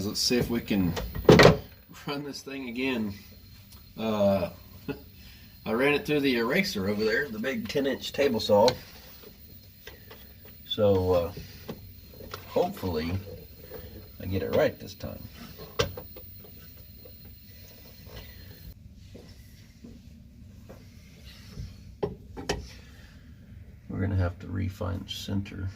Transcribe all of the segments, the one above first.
guys, let's see if we can run this thing again. I ran it through the eraser over there, the big 10-inch table saw. So hopefully I get it right this time. We're gonna have to refine center.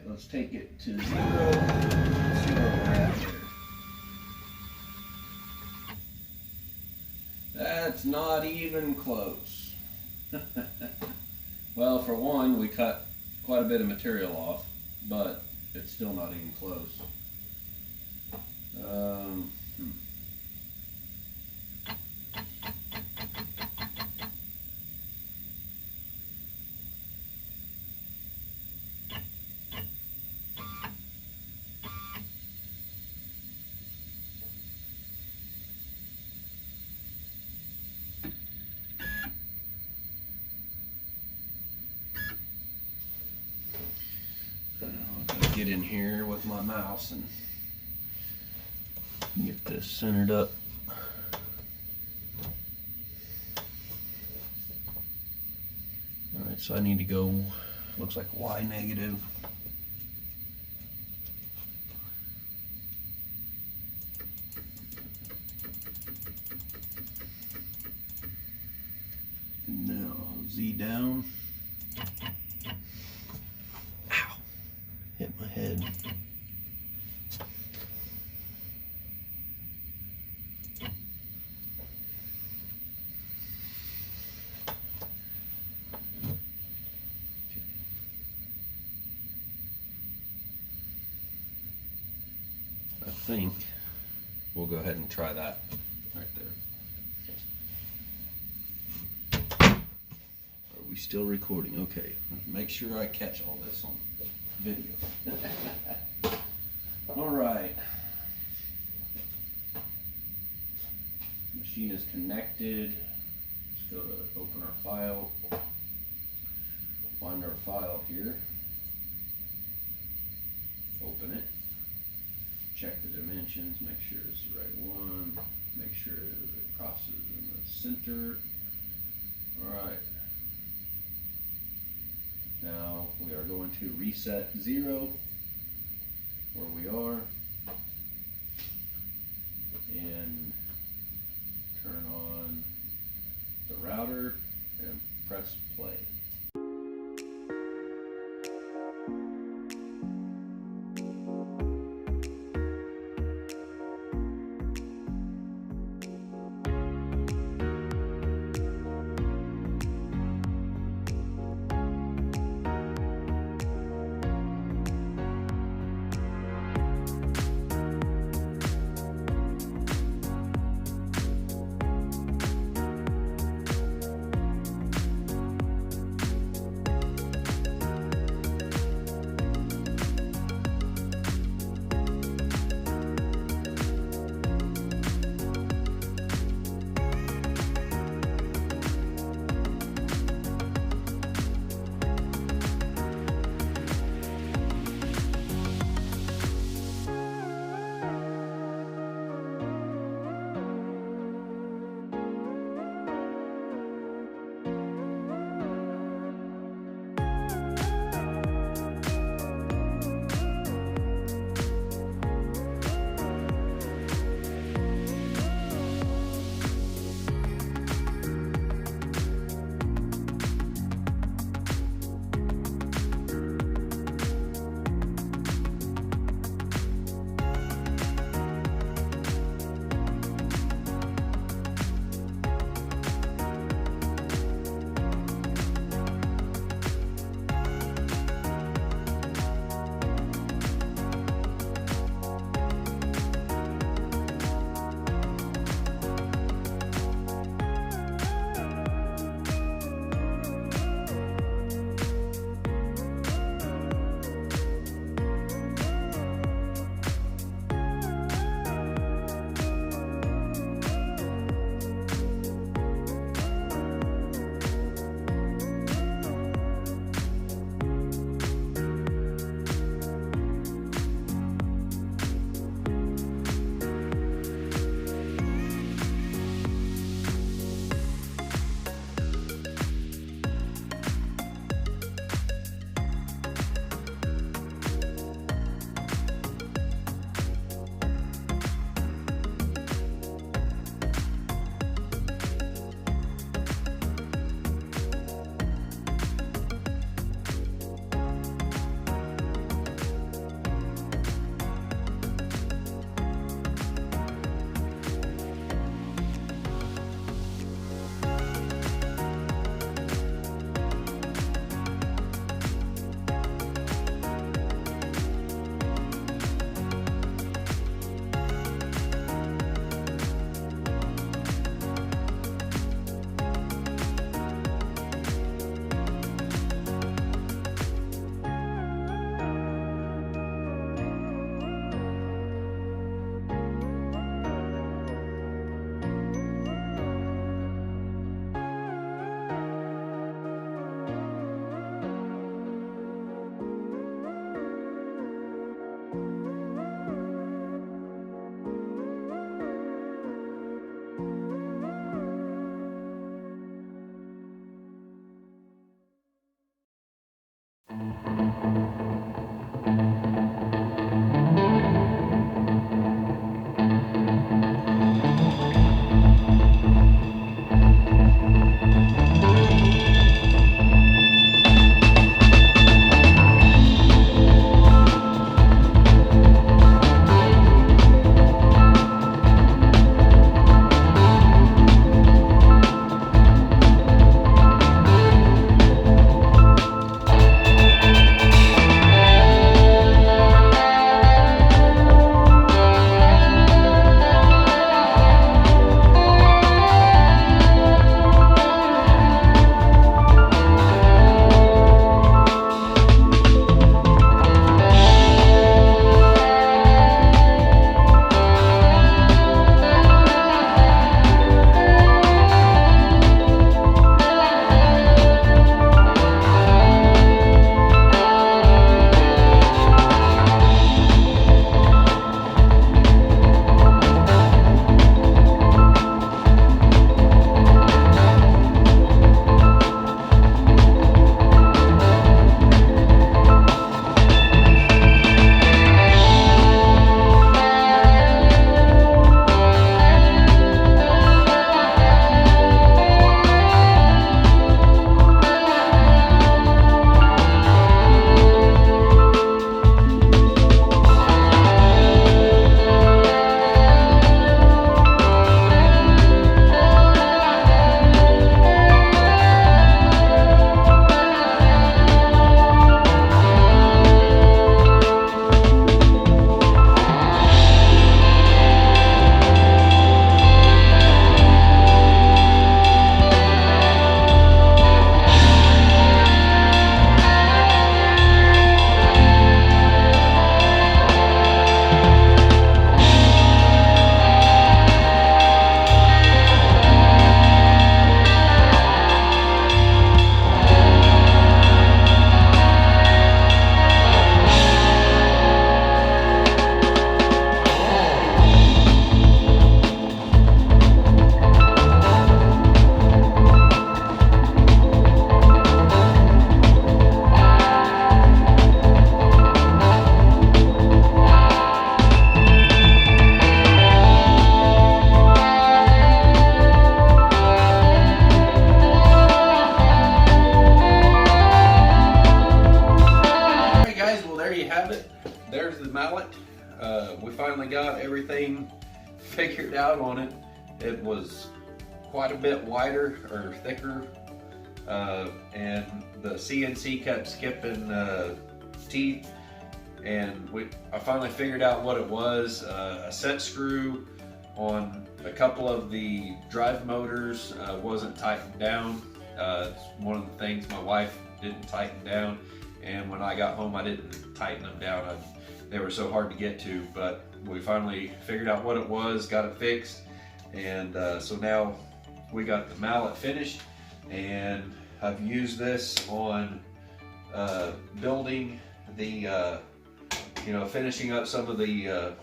Let's take it to 0, 0 right there. That's not even close. Well, for one, we cut quite a bit of material off, but it's still not even close. Get in here with my mouse and get this centered up. Alright, so I need to go, looks like Y negative. And now Z down. Hit my head. I think we'll go ahead and try that right there. Are we still recording? Okay, make sure I catch all this on video. All right. Machine is connected. Let's go to open our file. Find our file here. Open it. Check the dimensions. Make sure it's the right one. Make sure it crosses in the center. All right. Now we are going to reset 0 where we are and turn on the router and press play. finally got everything figured out on it. It was quite a bit wider or thicker, and the CNC kept skipping teeth, and I finally figured out what it was. A set screw on a couple of the drive motors wasn't tightened down. It's one of the things my wife didn't tighten down, and when I got home I didn't tighten them down. They were so hard to get to, but we finally figured out what it was, got it fixed, and so now we got the mallet finished, and I've used this on building the, finishing up some of the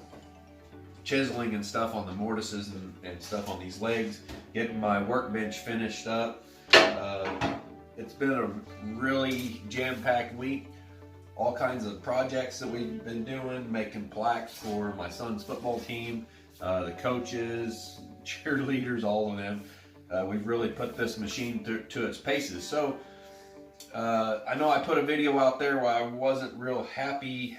chiseling and stuff on the mortises and stuff on these legs, getting my workbench finished up. It's been a really jam-packed week. All kinds of projects that we've been doing, making plaques for my son's football team, the coaches, cheerleaders, all of them. We've really put this machine to its paces. So I know I put a video out there where I wasn't real happy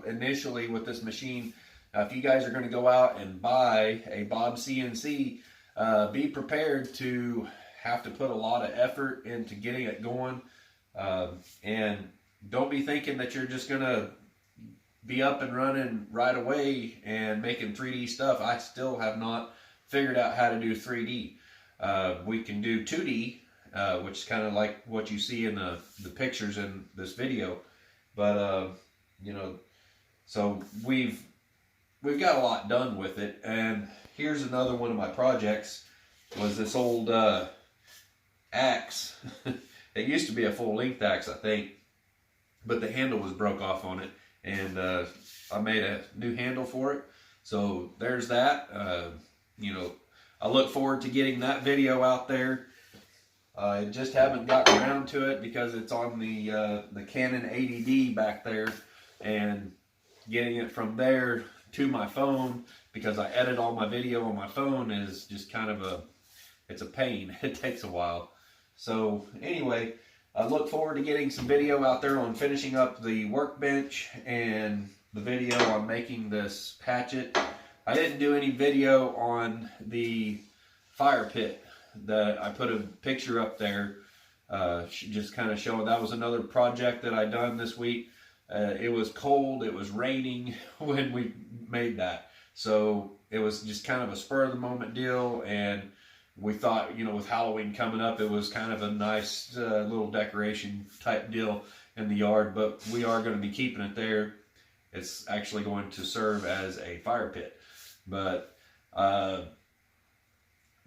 initially with this machine. If you guys are going to go out and buy a Bob CNC, be prepared to have to put a lot of effort into getting it going, and don't be thinking that you're just going to be up and running right away and making 3D stuff. I still have not figured out how to do 3D. We can do 2D, which is kind of like what you see in the pictures in this video, but so we've got a lot done with it. And here's another one of my projects, was this old axe. It used to be a full-length axe, I think, but the handle was broke off on it, and I made a new handle for it. So there's that. I look forward to getting that video out there. I just haven't gotten around to it because it's on the Canon 80D back there, and getting it from there to my phone, because I edit all my video on my phone, is just kind of it's a pain. It takes a while. So anyway, I look forward to getting some video out there on finishing up the workbench, and the video on making this hatchet. I didn't do any video on the fire pit. I put a picture up there, just kind of showing that was another project that I done this week. It was cold, it was raining when we made that, so it was just kind of a spur of the moment deal, and we thought, with Halloween coming up, it was kind of a nice little decoration type deal in the yard, but we are going to be keeping it there. It's actually going to serve as a fire pit, but I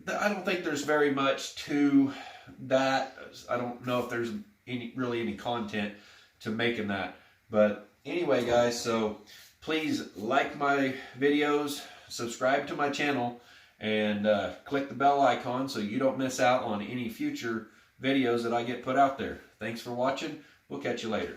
don't think there's very much to that. I don't know if there's really any content to making that. But anyway, guys, so please like my videos, subscribe to my channel, and click the bell icon so you don't miss out on any future videos that I get put out there. Thanks for watching. We'll catch you later.